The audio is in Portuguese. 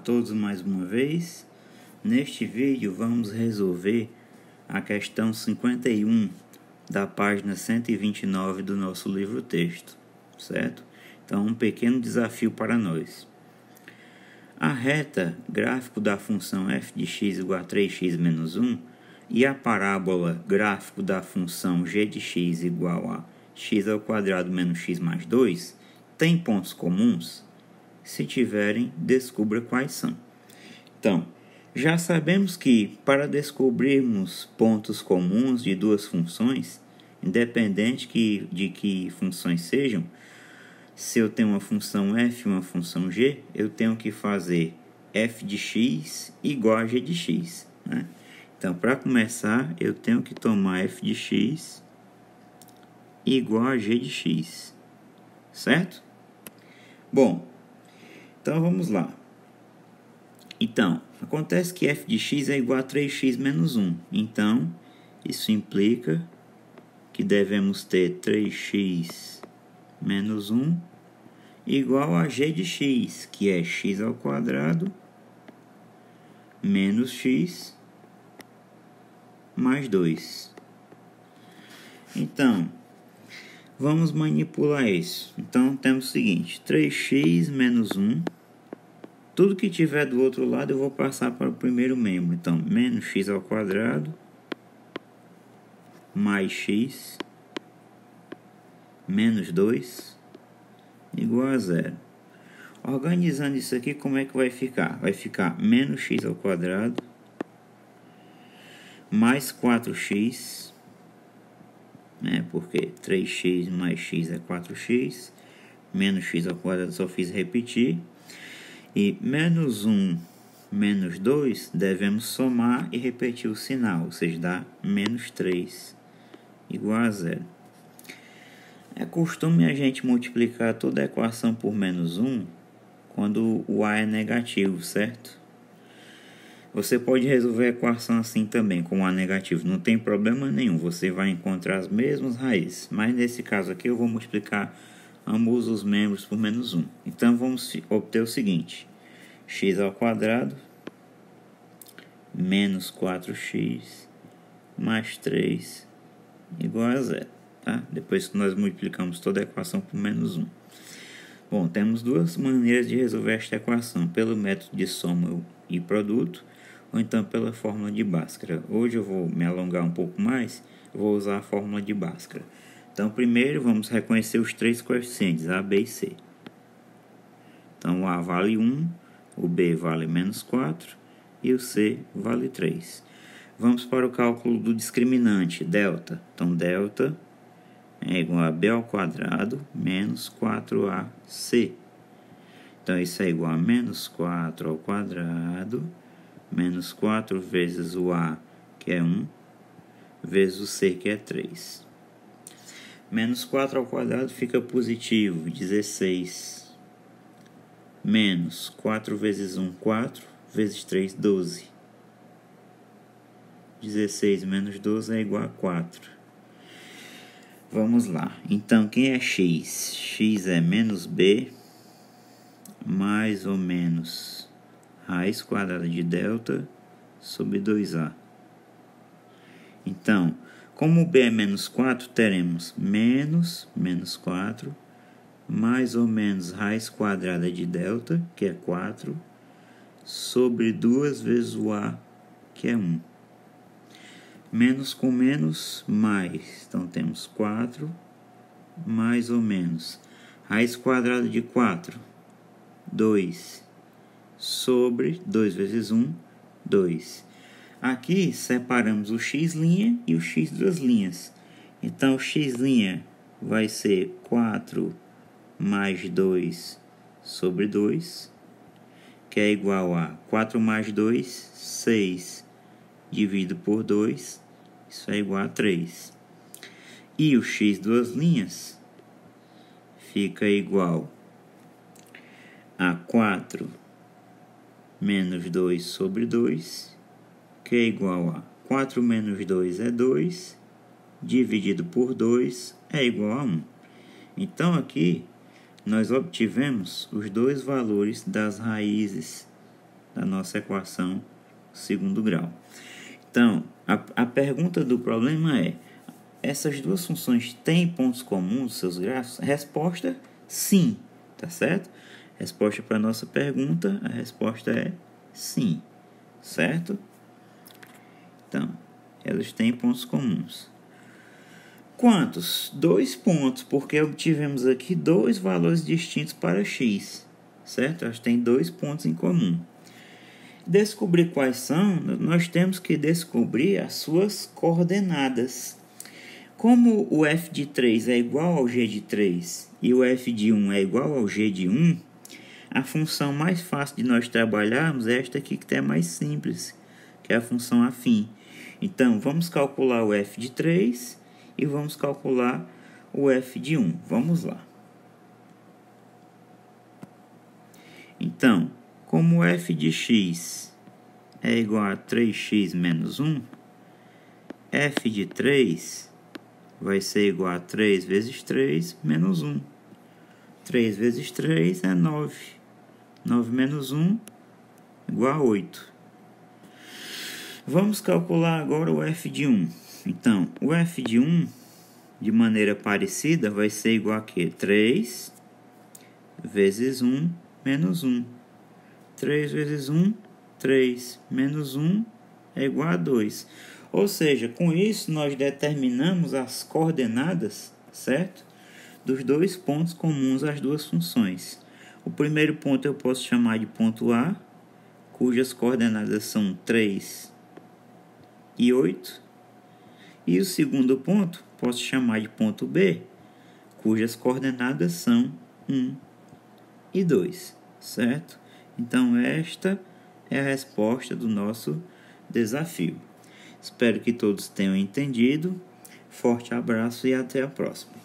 todos mais uma vez. Neste vídeo vamos resolver a questão 51 da página 129 do nosso livro-texto, certo? Então, um pequeno desafio para nós. A reta gráfico da função f de x igual a 3x menos 1 e a parábola gráfico da função g de x igual a x ao quadrado menos x mais 2 têm pontos comuns? Se tiverem, descubra quais são. Então, já sabemos que para descobrirmos pontos comuns de duas funções, independente de que funções sejam, se eu tenho uma função f e uma função g, eu tenho que fazer f de x igual a g de x, né? Então, para começar, eu tenho que tomar f de x igual a g de x, certo? Bom, então vamos lá. Então, acontece que f de x é igual a 3x menos 1. Então, isso implica que devemos ter 3x menos 1 igual a g de x, que é x ao quadrado menos x mais 2. Então, vamos manipular isso. Então, temos o seguinte, 3x menos 1. Tudo que tiver do outro lado eu vou passar para o primeiro membro. Então, menos x ao quadrado mais x menos 2 igual a 0. Organizando isso aqui, como é que vai ficar? Vai ficar menos x ao quadrado mais 4x, né? Porque 3x mais x é 4x, menos x ao quadrado só fiz repetir. E menos 1 menos 2 devemos somar e repetir o sinal, ou seja, dá menos 3 igual a 0. É costume a gente multiplicar toda a equação por menos 1 quando o a é negativo, certo? Você pode resolver a equação assim também, com o a negativo, não tem problema nenhum, você vai encontrar as mesmas raízes. Mas nesse caso aqui eu vou multiplicar ambos os membros por menos 1. Então, vamos obter o seguinte. X ao quadrado menos 4x mais 3 igual a 0. Tá? Depois que nós multiplicamos toda a equação por menos 1. Bom, temos duas maneiras de resolver esta equação. Pelo método de soma e produto, ou então pela fórmula de Bhaskara. Hoje eu vou me alongar um pouco mais, vou usar a fórmula de Bhaskara. Então, primeiro vamos reconhecer os três coeficientes, A, B e C. Então, o A vale 1, o B vale menos 4 e o C vale 3. Vamos para o cálculo do discriminante, delta. Então, delta é igual a B ao quadrado menos 4AC. Então, isso é igual a menos 4 ao quadrado menos 4 vezes o A, que é 1, vezes o C, que é 3. Menos 4 ao quadrado fica positivo, 16. Menos 4 vezes 1, 4, vezes 3, 12. 16 menos 12 é igual a 4. Vamos lá. Então, quem é x? X é menos b, mais ou menos raiz quadrada de delta sobre 2a. Então, como o b é menos 4, teremos menos 4, mais ou menos raiz quadrada de delta, que é 4, sobre 2 vezes o a, que é 1. Menos com menos, mais. Então, temos 4, mais ou menos. Raiz quadrada de 4, 2, sobre 2 vezes 1, 2. Aqui separamos o x' e o x duas linhas. Então, o x' vai ser 4 mais 2 sobre 2, que é igual a 4 mais 2, 6, dividido por 2, isso é igual a 3. E o x duas linhas fica igual a 4 menos 2 sobre 2, que é igual a 4 menos 2 é 2, dividido por 2 é igual a 1. Então, aqui, nós obtivemos os dois valores das raízes da nossa equação segundo grau. Então, a pergunta do problema é: essas duas funções têm pontos comuns nos seus gráficos? Resposta: sim, tá certo? Resposta para a nossa pergunta, a resposta é sim, certo? Então, elas têm pontos comuns. Quantos? 2 pontos, porque obtivemos aqui dois valores distintos para x, certo? Elas têm 2 pontos em comum. Descobrir quais são, nós temos que descobrir as suas coordenadas. Como o f de 3 é igual ao g de 3 e o f de 1 é igual ao g de 1, a função mais fácil de nós trabalharmos é esta aqui, que é mais simples, que é a função afim. Então, vamos calcular o f de 3 e vamos calcular o f de 1. Vamos lá. Então, como f de x é igual a 3x menos 1, f de 3 vai ser igual a 3 vezes 3 menos 1. 3 vezes 3 é 9. 9 menos 1 igual a 8. Vamos calcular agora o f de 1. Então, o f de 1, de maneira parecida, vai ser igual a quê? 3 vezes 1 menos 1. 3 vezes 1, 3 menos 1 é igual a 2. Ou seja, com isso nós determinamos as coordenadas, certo? Dos dois pontos comuns às duas funções. O primeiro ponto eu posso chamar de ponto A, cujas coordenadas são 3 e 8. E o segundo ponto posso chamar de ponto B, cujas coordenadas são 1 e 2, certo? Então, esta é a resposta do nosso desafio. Espero que todos tenham entendido. Forte abraço e até a próxima.